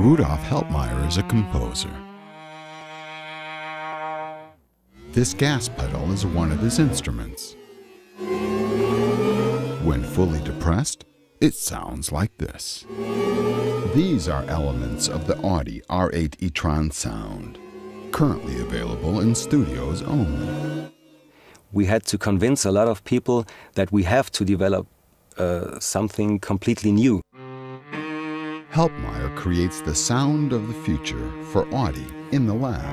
Rudolf Helpmeyer is a composer. This gas pedal is one of his instruments. When fully depressed, it sounds like this. These are elements of the Audi R8 e-tron sound, currently available in studios only. We had to convince a lot of people that we have to develop something completely new. Helpmeyer creates the sound of the future for Audi in the lab.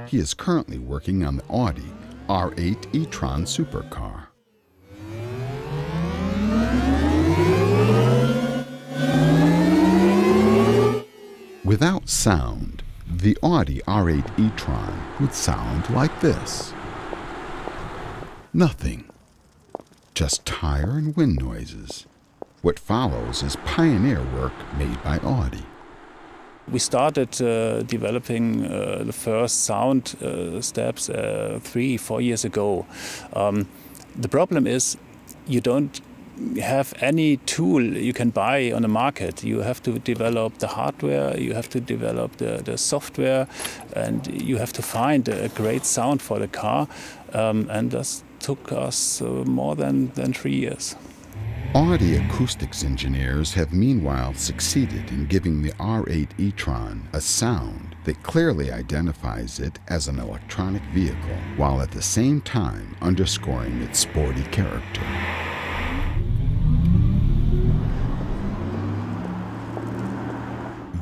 He is currently working on the Audi R8 e-tron supercar. Without sound, the Audi R8 e-tron would sound like this. Nothing. Just tire and wind noises. What follows is pioneer work made by Audi. We started developing the first sound steps 3-4 years ago. The problem is you don't have any tool you can buy on the market. You have to develop the hardware, you have to develop the software, and you have to find a great sound for the car. And this took us more than 3 years. Audi acoustics engineers have meanwhile succeeded in giving the R8 e-tron a sound that clearly identifies it as an electronic vehicle, while at the same time underscoring its sporty character.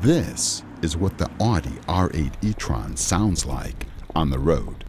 This is what the Audi R8 e-tron sounds like on the road.